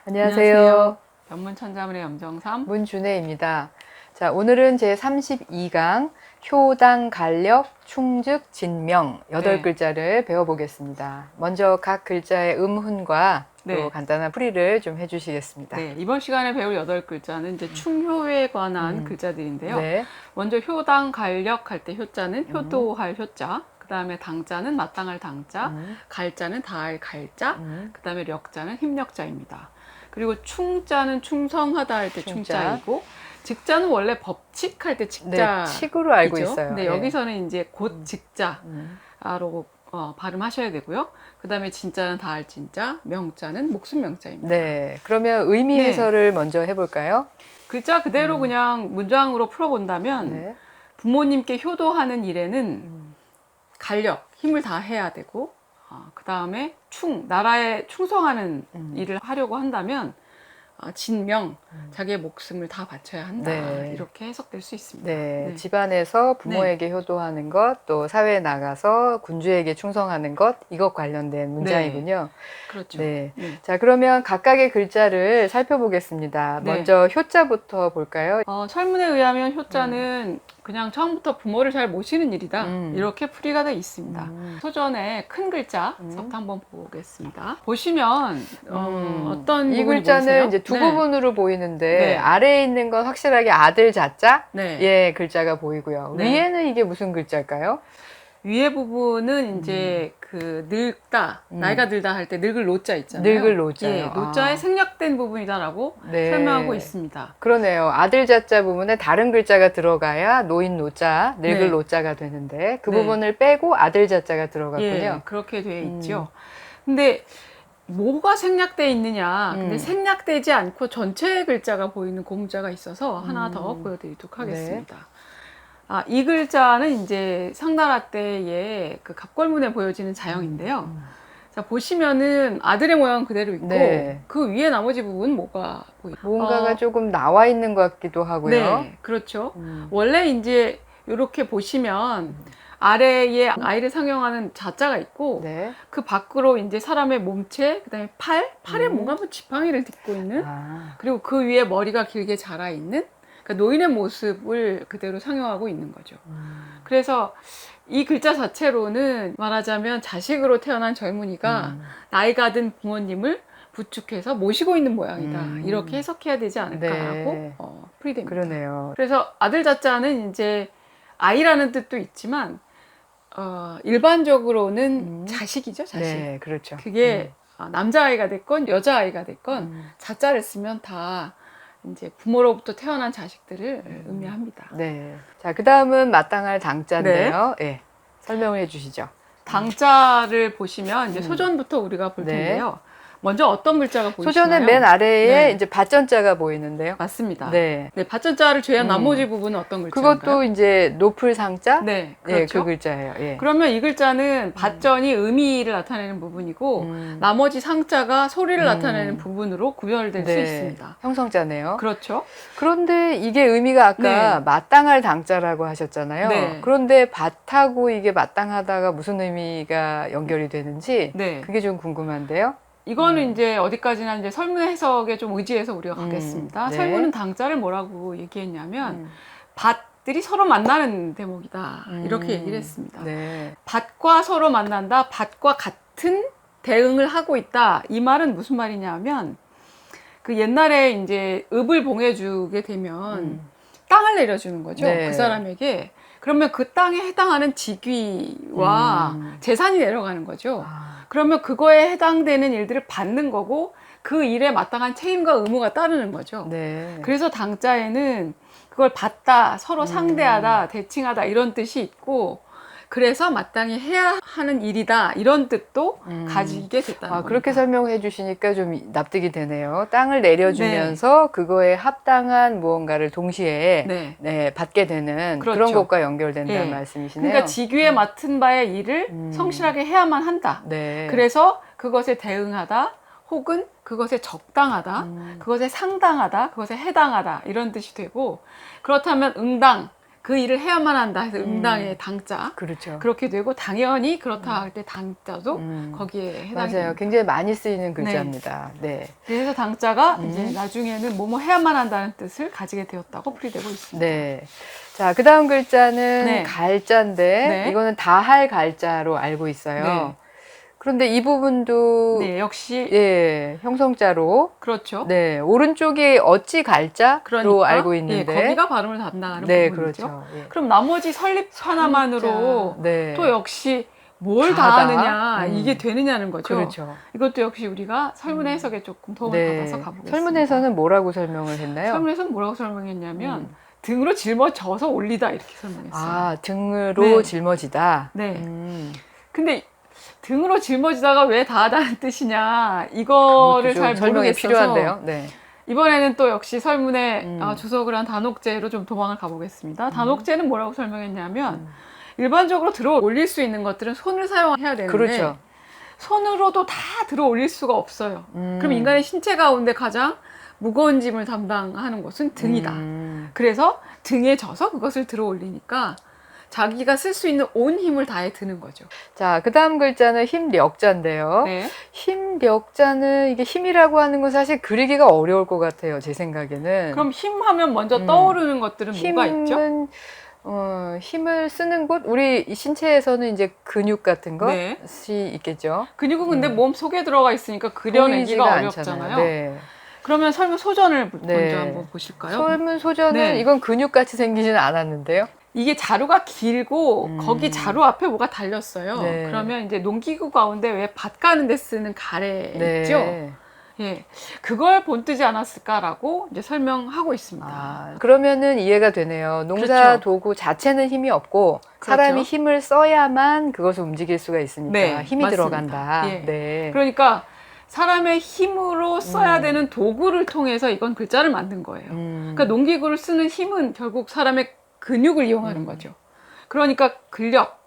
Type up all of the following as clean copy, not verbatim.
안녕하세요. 변문천자문의 염정삼 문준혜입니다. 자, 오늘은 제 32강 효당, 간력, 충즉, 진명 8글자를 배워보겠습니다. 먼저 각 글자의 음훈과 또 간단한 풀이를 좀 해주시겠습니다. 네, 이번 시간에 배울 8글자는 이제 충효에 관한 글자들인데요. 네. 먼저 효당, 간력 할 때 효자는 효도할 효자, 그 다음에 당자는 마땅할 당자, 갈자는 다할 갈자, 그 다음에 력자는 힘력자입니다. 그리고 충자는 충성하다 할 때 충자이고, 직자는 원래 법칙 할 때 직자. 네, 칙으로 알고 이죠? 있어요. 근데 네. 여기서는 이제 곧 직자로 발음하셔야 되고요. 그 다음에 진자는 다할 진자, 명자는 목숨 명자입니다. 네, 그러면 의미 해설을 먼저 해볼까요? 글자 그대로 그냥 문장으로 풀어본다면 부모님께 효도하는 일에는 간력, 힘을 다해야 되고, 그 다음에 나라에 충성하는 일을 하려고 한다면 진명, 자기의 목숨을 다 바쳐야 한다. 이렇게 해석될 수 있습니다. 네, 집안에서 부모에게 효도하는 것, 또 사회에 나가서 군주에게 충성하는 것, 이것 관련된 문장이군요. 그렇죠. 네. 자, 그러면 각각의 글자를 살펴보겠습니다. 먼저 효자부터 볼까요? 설문에 의하면 효자는 그냥 처음부터 부모를 잘 모시는 일이다. 이렇게 풀이가 되어 있습니다. 소전의 큰 글자부터 한번 보겠습니다. 보시면 어떤 이 부분이 글자는 보이세요? 이제 두 부분으로 보이는데 아래에 있는 건 확실하게 아들 자자 의 글자가 보이고요. 위에는 이게 무슨 글자일까요? 위에 부분은 이제 그 늙다, 나이가 들다 할 때 늙을 노자 있잖아요. 늙을 노자요. 예, 노자에 생략된 부분이다라고 설명하고 있습니다. 그러네요. 아들 자자 부분에 다른 글자가 들어가야 노인 노자, 늙을 노자가 되는데 그 부분을 빼고 아들 자자가 들어갔군요. 예, 그렇게 되어 있죠. 근데 뭐가 생략되어 있느냐? 근데 생략되지 않고 전체 글자가 보이는 고문자가 있어서 하나 더 보여드리도록 하겠습니다. 이 글자는 이제 상나라 때의 그 갑골문에 보여지는 자형인데요. 자, 보시면은 아들의 모양 그대로 있고, 그 위에 나머지 부분 뭐가 보이죠? 뭔가가 조금 나와 있는 것 같기도 하고요. 네, 그렇죠. 원래 이제 이렇게 보시면 아래에 아이를 상징하는 자자가 있고, 그 밖으로 이제 사람의 몸체, 그 다음에 팔에 뭔가 뭐 지팡이를 딛고 있는, 그리고 그 위에 머리가 길게 자라 있는, 그러니까 노인의 모습을 그대로 상영하고 있는 거죠. 그래서 이 글자 자체로는 말하자면 자식으로 태어난 젊은이가 나이가 든 부모님을 부축해서 모시고 있는 모양이다. 이렇게 해석해야 되지 않을까라고 풀이됩니다. 그러네요. 그래서 아들 자자는 이제 아이라는 뜻도 있지만 일반적으로는 자식이죠, 자식. 네, 그렇죠. 그게 남자아이가 됐건 여자아이가 됐건 자자를 쓰면 다 이제 부모로부터 태어난 자식들을 의미합니다. 네. 자, 그 다음은 마땅할 당자인데요. 설명을 해주시죠. 당자를 보시면 이제 소전부터 우리가 볼 텐데요. 먼저 어떤 글자가 보이시나요? 소전의 맨 아래에 이제 밭전자가 보이는데요. 맞습니다. 네, 밭전자를 제외한 나머지 부분은 어떤 글자인가요? 그것도 이제 높을 상자? 네, 그렇죠. 그 글자예요. 그러면 이 글자는 밭전이 의미를 나타내는 부분이고 나머지 상자가 소리를 나타내는 부분으로 구별될 수 있습니다. 형성자네요. 그렇죠. 그런데 이게 의미가 아까 마땅할 당자라고 하셨잖아요. 그런데 밭하고 이게 마땅하다가 무슨 의미가 연결이 되는지 그게 좀 궁금한데요. 이거는 이제 어디까지나 이제 설문의 해석에 좀 의지해서 우리가 가겠습니다. 설문은 당자를 뭐라고 얘기했냐면 밭들이 서로 만나는 대목이다. 이렇게 얘기를 했습니다. 밭과 서로 만난다. 밭과 같은 대응을 하고 있다. 이 말은 무슨 말이냐면 그 옛날에 이제 읍을 봉해주게 되면 땅을 내려주는 거죠. 그 사람에게. 그러면 그 땅에 해당하는 직위와 재산이 내려가는 거죠. 그러면 그거에 해당되는 일들을 받는 거고 그 일에 마땅한 책임과 의무가 따르는 거죠. 그래서 당자에는 그걸 받다, 서로 상대하다, 대칭하다 이런 뜻이 있고 그래서 마땅히 해야 하는 일이다 이런 뜻도 가지게 됐다는 겁니다. 그렇게 설명해 주시니까 좀 납득이 되네요. 땅을 내려주면서 그거에 합당한 무언가를 동시에 받게 되는 그런 것과 연결된다는 말씀이시네요. 그러니까 직위에 맡은 바의 일을 성실하게 해야만 한다. 그래서 그것에 대응하다 혹은 그것에 적당하다, 그것에 상당하다, 그것에 해당하다 이런 뜻이 되고 그렇다면 응당, 그 일을 해야만 한다 해서 응당의 당자. 그렇죠. 그렇게 되고 당연히 그렇다 할 때 당자도 거기에 해당이 맞아요. 됩니다. 굉장히 많이 쓰이는 글자입니다. 네. 그래서 당자가 이제 나중에는 뭐뭐 해야만 한다는 뜻을 가지게 되었다고 풀이되고 있습니다. 네. 자, 그 다음 글자는 네. 갈자인데, 네. 이거는 다할 갈자로 알고 있어요. 네. 그런데 이 부분도, 네, 역시 예, 형성자로, 그렇죠. 네, 오른쪽이 어찌 갈자로 그러니까 알고 있는데, 예, 거기가 발음을 담당하는 네, 부분이죠. 그렇죠. 예. 그럼 나머지 설립 하나만으로 네. 또 역시 뭘 다하다. 다하느냐 이게 되느냐는 거죠. 그렇죠. 이것도 역시 우리가 설문의 해석에 조금 도움을 받아서 가보겠습니다. 설문에서는 뭐라고 설명을 했나요? 설문에서는 뭐라고 설명했냐면 등으로 짊어져서 올리다 이렇게 설명했어요. 아, 등으로 네. 짊어지다. 네. 근데 등으로 짊어지다가 왜 다하다는 뜻이냐 이거를 잘 설명이 모르겠어서 필요한데요. 네. 이번에는 또 역시 설문에 주석을 한 단옥제로 좀 도망을 가보겠습니다. 단옥제는 뭐라고 설명했냐면 일반적으로 들어 올릴 수 있는 것들은 손을 사용해야 되는데 그렇죠. 손으로도 다 들어 올릴 수가 없어요. 그럼 인간의 신체 가운데 가장 무거운 짐을 담당하는 것은 등이다. 그래서 등에 져서 그것을 들어 올리니까 자기가 쓸 수 있는 온 힘을 다해 드는 거죠. 자, 그 다음 글자는 힘력자인데요. 네. 힘력자는 이게 힘이라고 하는 건 사실 그리기가 어려울 것 같아요. 제 생각에는. 그럼 힘하면 먼저 떠오르는 것들은 뭐가 있죠? 힘을 쓰는 곳, 우리 신체에서는 이제 근육 같은 것이 네. 있겠죠. 근육은 근데 몸 속에 들어가 있으니까 그려내기가 보이지가 어렵잖아요. 않잖아요. 네. 그러면 설문 소전을 네. 먼저 한번 보실까요? 설문 소전은 네. 이건 근육같이 생기지는 않았는데요. 이게 자루가 길고 거기 자루 앞에 뭐가 달렸어요. 네. 그러면 이제 농기구 가운데 왜 밭 가는 데 쓰는 가래 네. 있죠? 예, 그걸 본뜨지 않았을까라고 이제 설명하고 있습니다. 아, 그러면은 이해가 되네요. 농사 그렇죠. 도구 자체는 힘이 없고 그렇죠. 사람이 힘을 써야만 그것을 움직일 수가 있으니까 네, 힘이 맞습니다. 들어간다. 예. 네. 그러니까 사람의 힘으로 써야 되는 도구를 통해서 이건 글자를 만든 거예요. 그러니까 농기구를 쓰는 힘은 결국 사람의 근육을 이용하는 거죠. 그러니까 근력,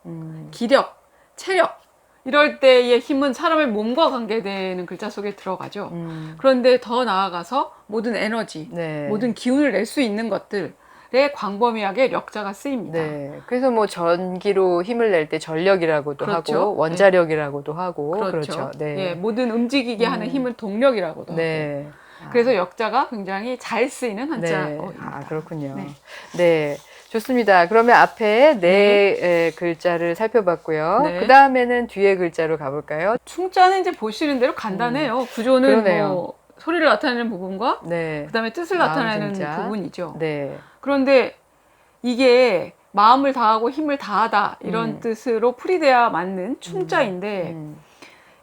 기력, 체력 이럴 때의 힘은 사람의 몸과 관계되는 글자 속에 들어가죠. 그런데 더 나아가서 모든 에너지, 네. 모든 기운을 낼 수 있는 것들에 광범위하게 력자가 쓰입니다. 네. 그래서 뭐 전기로 힘을 낼 때 전력이라고도 그렇죠. 하고 원자력이라고도 하고 그렇죠. 네. 예, 모든 움직이게 하는 힘은 동력이라고도 네. 하고. 그래서 역자가 굉장히 잘 쓰이는 한자어입니다. 네. 아, 그렇군요. 네. 네. 좋습니다. 그러면 앞에 네 글자를 살펴봤고요. 네. 그 다음에는 뒤에 글자로 가볼까요? 충자는 이제 보시는 대로 간단해요. 구조는 그러네요. 뭐 소리를 나타내는 부분과 네. 그다음에 뜻을 마음 나타내는 진짜. 부분이죠. 네. 그런데 이게 마음을 다하고 힘을 다하다 이런 뜻으로 풀이돼야 맞는 충자인데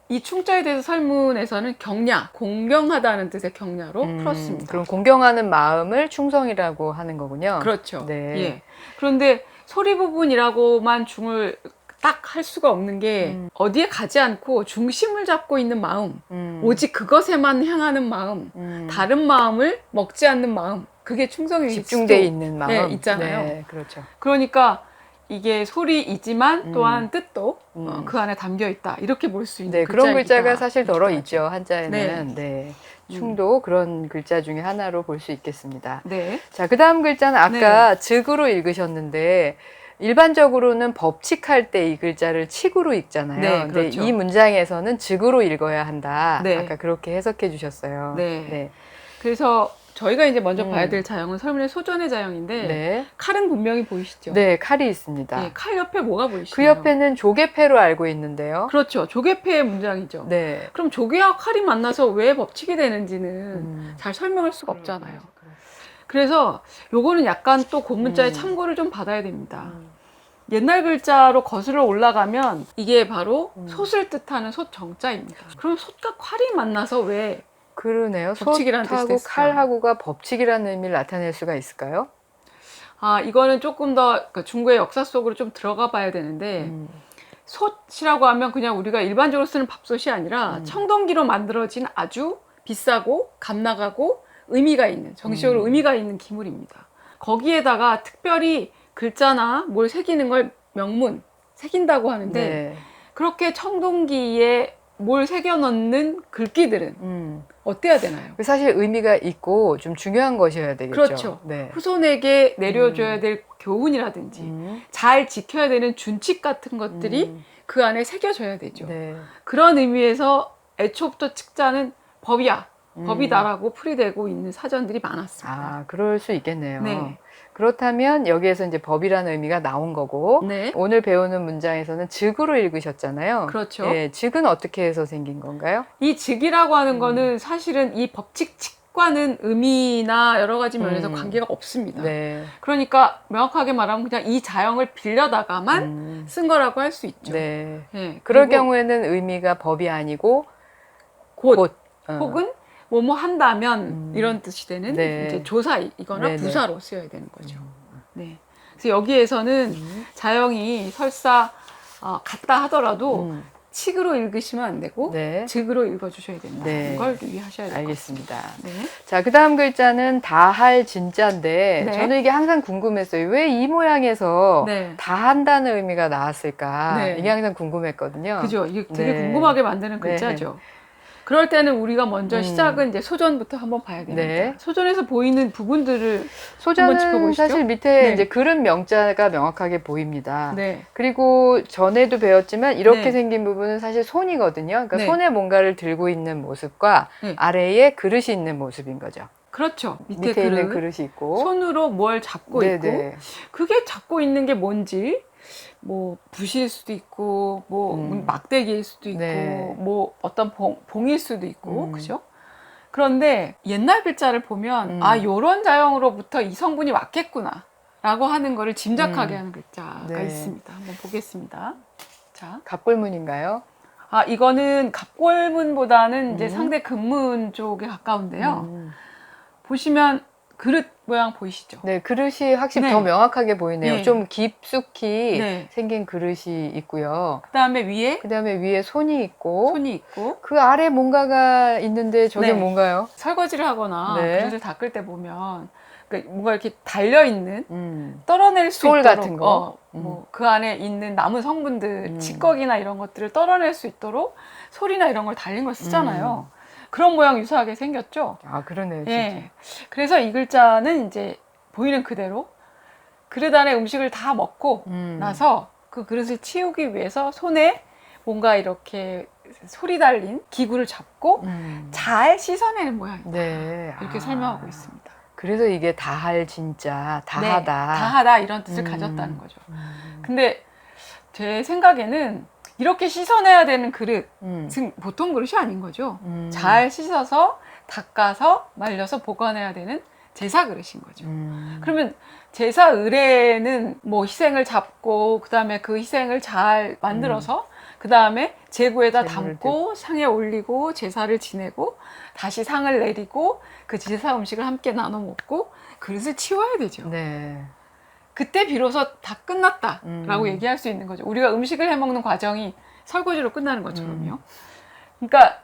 이 충자에 대해서 설문에서는 경냐, 공경하다는 뜻의 경냐로 풀었습니다. 그럼 공경하는 마음을 충성이라고 하는 거군요. 그렇죠. 네. 예. 그런데 소리 부분이라고만 중을 딱 할 수가 없는 게 어디에 가지 않고 중심을 잡고 있는 마음, 오직 그것에만 향하는 마음, 다른 마음을 먹지 않는 마음, 그게 충성일 집중돼 수도, 있는 마음 네, 있잖아요. 네, 그렇죠. 그러니까 이게 소리이지만 또한 뜻도 그 안에 담겨 있다 이렇게 볼 수 있는 네, 그런 글자가 글자이기도 사실 덜어 하죠. 있죠. 한자에는. 네. 네. 충도 그런 글자 중에 하나로 볼 수 있겠습니다. 네. 자, 그 다음 글자는 아까 즉으로 읽으셨는데 일반적으로는 법칙할 때 이 글자를 칙으로 읽잖아요. 네, 근데 그렇죠. 이 문장에서는 즉으로 읽어야 한다. 네. 아까 그렇게 해석해 주셨어요. 네. 네. 그래서 저희가 이제 먼저 봐야 될 자형은 설문의 소전의 자형인데 네. 칼은 분명히 보이시죠? 네, 칼이 있습니다. 예, 칼 옆에 뭐가 보이시나요? 그 옆에는 조개패로 알고 있는데요. 그렇죠. 조개패의 문장이죠. 네. 그럼 조개와 칼이 만나서 왜 법칙이 되는지는 잘 설명할 수가 없잖아요. 그래서 요거는 약간 또 고문자의 참고를 좀 받아야 됩니다. 옛날 글자로 거슬러 올라가면 이게 바로 솥을 뜻하는 솥정자입니다. 그럼 솥과 칼이 만나서 왜 그러네요. 법칙이라는 뜻이 솥하고 됐을까요? 칼하고가 법칙이라는 의미를 나타낼 수가 있을까요? 아, 이거는 조금 더 그러니까 중국의 역사 속으로 좀 들어가 봐야 되는데 솥이라고 하면 그냥 우리가 일반적으로 쓰는 밥솥이 아니라 청동기로 만들어진 아주 비싸고 값나가고 의미가 있는 정치적으로 의미가 있는 기물입니다. 거기에다가 특별히 글자나 뭘 새기는 걸 명문 새긴다고 하는데 네. 그렇게 청동기에 뭘 새겨 넣는 글귀들은 어때야 되나요? 사실 의미가 있고 좀 중요한 것이어야 되겠죠. 그렇죠. 네. 후손에게 내려줘야 될 교훈이라든지 잘 지켜야 되는 준칙 같은 것들이 그 안에 새겨져야 되죠. 네. 그런 의미에서 애초부터 측자는 법이야, 법이다라고 풀이되고 있는 사전들이 많았습니다. 아, 그럴 수 있겠네요. 네. 그렇다면 여기에서 이제 법이라는 의미가 나온 거고 네. 오늘 배우는 문장에서는 즉으로 읽으셨잖아요. 그렇죠. 예, 즉은 어떻게 해서 생긴 건가요? 이 즉이라고 하는 거는 사실은 이 법칙칙과는 의미나 여러 가지 면에서 관계가 없습니다. 네. 그러니까 명확하게 말하면 그냥 이 자형을 빌려다가만 쓴 거라고 할 수 있죠. 네. 네. 그럴 경우에는 의미가 법이 아니고 곧, 혹은 뭐뭐 한다면 이런 뜻이 되는 네. 이제 조사이거나 네네. 부사로 쓰여야 되는 거죠. 네. 그래서 여기에서는 자형이 설사 같다 하더라도 칙으로 읽으시면 안 되고 네. 즉으로 읽어주셔야 된다는 네. 걸 유의하셔야 될 것 알겠습니다. 같습니다. 네. 자, 그 다음 글자는 다할 진짜인데 네. 저는 이게 항상 궁금했어요. 왜 이 모양에서 네. 다 한다는 의미가 나왔을까? 네. 이게 항상 궁금했거든요. 그죠? 이게 되게 네. 궁금하게 만드는 글자죠. 그럴 때는 우리가 먼저 시작은 이제 소전부터 한번 봐야 됩니다. 네. 소전에서 보이는 부분들을 한번 소전은 짚어보시죠. 사실 밑에 네. 이제 그릇 명자가 명확하게 보입니다. 네. 그리고 전에도 배웠지만 이렇게 네. 생긴 생긴 부분은 사실 손이거든요. 그러니까 네. 손에 뭔가를 들고 있는 모습과 네. 아래에 그릇이 있는 모습인 거죠. 그렇죠. 밑에 그릇, 있는 그릇이 있고 손으로 뭘 잡고 있고 네네. 그게 잡고 있는 게 뭔지 뭐 붓일 수도 있고 뭐 막대기일 수도 있고 네. 뭐 어떤 봉일 수도 있고 그죠? 그런데 옛날 글자를 보면 아 요런 자형으로부터 이 성분이 왔겠구나 라고 하는 거를 짐작하게 하는 글자가 네. 있습니다. 한번 보겠습니다. 자, 갑골문인가요? 아 이거는 갑골문보다는 이제 상대 근문 쪽에 가까운데요. 보시면 그릇 모양 보이시죠? 네, 그릇이 확실히 네. 더 명확하게 보이네요. 네. 좀 깊숙이 네. 생긴 그릇이 있고요. 그 다음에 위에 그 다음에 위에 손이 있고 손이 있고 그 아래 뭔가가 있는데 저게 네. 뭔가요? 설거지를 하거나 네. 그릇을 닦을 때 보면 그러니까 뭔가 이렇게 달려있는 떨어낼 수 솔 있도록 같은 거? 뭐 그 안에 있는 남은 성분들 찌꺼기나 이런 것들을 떨어낼 수 있도록 솔이나 이런 걸 달린 걸 쓰잖아요. 그런 모양 유사하게 생겼죠. 아, 그러네요, 진짜. 예. 그래서 이 글자는 이제 보이는 그대로 그릇 안에 음식을 다 먹고 나서 그 그릇을 치우기 위해서 손에 뭔가 이렇게 소리 달린 기구를 잡고 잘 씻어내는 모양이다. 네. 이렇게 설명하고 있습니다. 그래서 이게 다할 진짜, 다하다. 네, 다하다 이런 뜻을 가졌다는 거죠. 근데 제 생각에는 이렇게 씻어내야 되는 그릇, 즉 보통 그릇이 아닌 거죠. 잘 씻어서 닦아서 말려서 보관해야 되는 제사 그릇인 거죠. 그러면 제사 의례는 뭐 희생을 잡고 그 다음에 그 희생을 잘 만들어서 그 다음에 제구에다 담고 상에 올리고 제사를 지내고 다시 상을 내리고 그 제사 음식을 함께 나눠 먹고 그릇을 치워야 되죠. 네. 그때 비로소 다 끝났다라고 얘기할 수 있는 거죠. 우리가 음식을 해먹는 과정이 설거지로 끝나는 것처럼요. 그러니까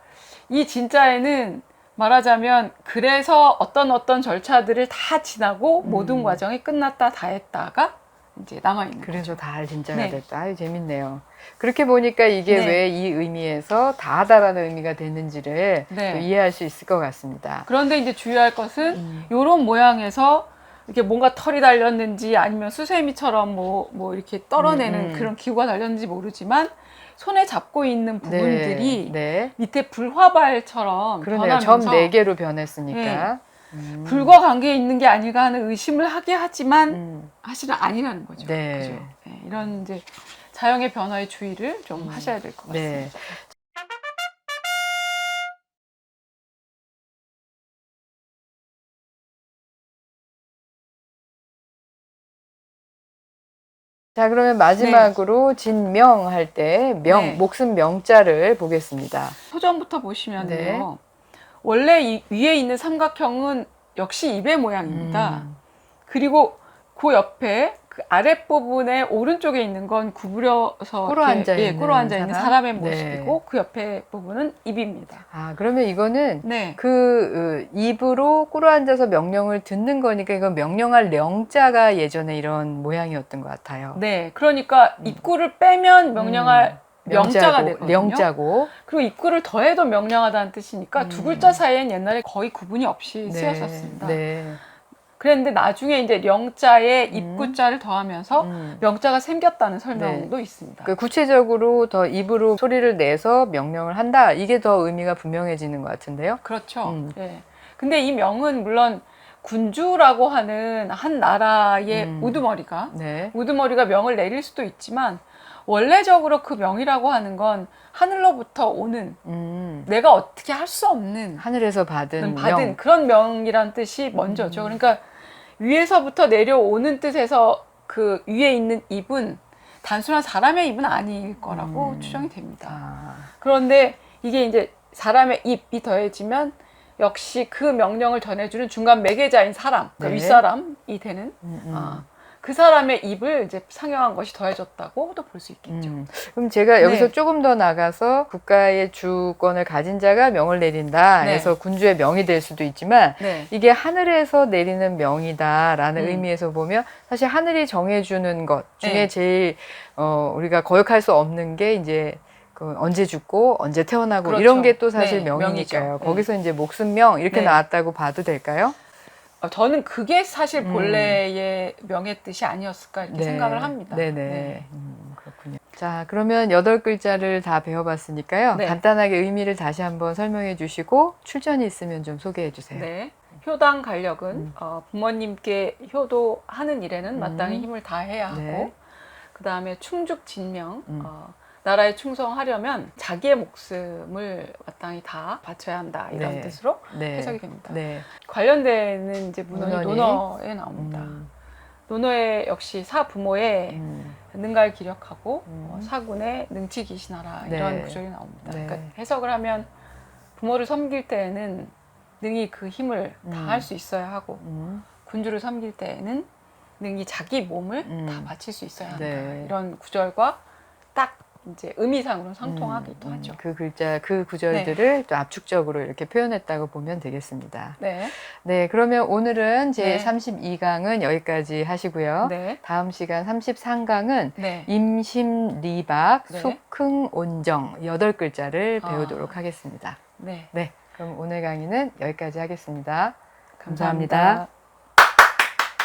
이 진짜에는 말하자면 그래서 어떤 절차들을 다 지나고 모든 과정이 끝났다 다 했다가 이제 남아있는 거죠. 그래서 다할 진짜가 네. 됐다. 아유, 재밌네요. 그렇게 보니까 이게 네. 왜 이 의미에서 다하다라는 의미가 됐는지를 네. 또 이해할 수 있을 것 같습니다. 그런데 이제 주의할 것은 이런 모양에서 이렇게 뭔가 털이 달렸는지 아니면 수세미처럼 뭐 이렇게 떨어내는 그런 기구가 달렸는지 모르지만 손에 잡고 있는 부분들이 네. 밑에 불화발처럼 그러네요. 변하면서 점 4개로 변했으니까. 불과 관계에 있는 게 아닌가 하는 의심을 하게 하지만 사실은 아니라는 거죠. 네. 그죠? 네, 이런 이제 자형의 변화의 주의를 좀 하셔야 될 것 같습니다. 네. 자, 그러면 마지막으로 진명 할 때 네. 목숨 명자를 보겠습니다. 소전부터 보시면요. 네. 원래 이 위에 있는 삼각형은 역시 입의 모양입니다. 그리고 그 옆에 그 아랫부분에 오른쪽에 있는 건 구부려서 꿇어 앉아 있는 꿇어 앉아 있는 사람의 네. 모습이고 그 옆에 부분은 입입니다. 아, 그러면 이거는 네. 그 입으로 꿇어 앉아서 명령을 듣는 거니까 이건 명령할 명자가 예전에 이런 모양이었던 것 같아요. 네. 그러니까 입구를 빼면 명령할 명자가 되거든요. 명자고. 그리고 입구를 더해도 명량하다는 뜻이니까 두 글자 사이엔 옛날에 거의 구분이 없이 네. 쓰였었습니다. 네. 그랬는데 나중에 이제 명자에 입구자를 더하면서 명자가 생겼다는 설명도 있습니다. 그 구체적으로 더 입으로 소리를 내서 명령을 한다. 이게 더 의미가 분명해지는 것 같은데요. 그렇죠. 예. 근데 이 명은 물론 군주라고 하는 한 나라의 우두머리가 네. 우두머리가 명을 내릴 수도 있지만 원래적으로 그 명이라고 하는 건 하늘로부터 오는 내가 어떻게 할 수 없는 하늘에서 받은 명. 그런 명이란 뜻이 먼저죠. 그러니까 위에서부터 내려오는 뜻에서 그 위에 있는 입은 단순한 사람의 입은 아닐 거라고 추정이 됩니다. 아. 그런데 이게 이제 사람의 입이 더해지면 역시 그 명령을 전해주는 중간 매개자인 사람, 그러니까 네. 윗사람이 되는 그 사람의 입을 이제 상영한 것이 더해졌다고도 볼 수 있겠죠. 그럼 제가 여기서 네. 조금 더 나가서 국가의 주권을 가진 자가 명을 내린다. 네. 해서 군주의 명이 될 수도 있지만 네. 이게 하늘에서 내리는 명이다라는 의미에서 보면 사실 하늘이 정해주는 것 중에 네. 제일 우리가 거역할 수 없는 게 이제 그 언제 죽고 언제 태어나고 그렇죠. 이런 게 또 사실 네, 명이니까요. 명이죠. 거기서 이제 목숨명 이렇게 네. 나왔다고 봐도 될까요? 저는 그게 사실 본래의 명의 뜻이 아니었을까 이렇게 네. 생각을 합니다. 네네. 네. 그렇군요. 자, 그러면 8글자를 다 배워봤으니까요. 네. 간단하게 의미를 다시 한번 설명해 주시고 출전이 있으면 좀 소개해 주세요. 네. 효당 간력은 부모님께 효도하는 일에는 마땅히 힘을 다해야 하고 네. 그 다음에 충죽진명 나라에 충성하려면 자기의 목숨을 마땅히 다 바쳐야 한다 이런 네. 뜻으로 네. 해석이 됩니다. 네. 관련되는 이제 문헌이 문헌이? 논어에 나옵니다. 논어에 역시 사부모의 능갈 기력하고 사군의 능치 기신하라 네. 이런 구절이 나옵니다. 네. 그러니까 해석을 하면 부모를 섬길 때에는 능히 그 힘을 다 할 수 있어야 하고 군주를 섬길 때에는 능히 자기 몸을 다 바칠 수 있어야 한다. 네. 이런 구절과 딱 이제 의미상으로는 상통하기도 하죠. 그 글자, 그 구절들을 또 압축적으로 이렇게 표현했다고 보면 되겠습니다. 네. 네, 그러면 오늘은 제 네. 32강은 여기까지 하시고요. 네. 다음 시간 33강은 네. 임심리박, 네. 숙흥온정 8글자를 배우도록 하겠습니다. 네. 네, 그럼 오늘 강의는 여기까지 하겠습니다. 감사합니다. 감사합니다.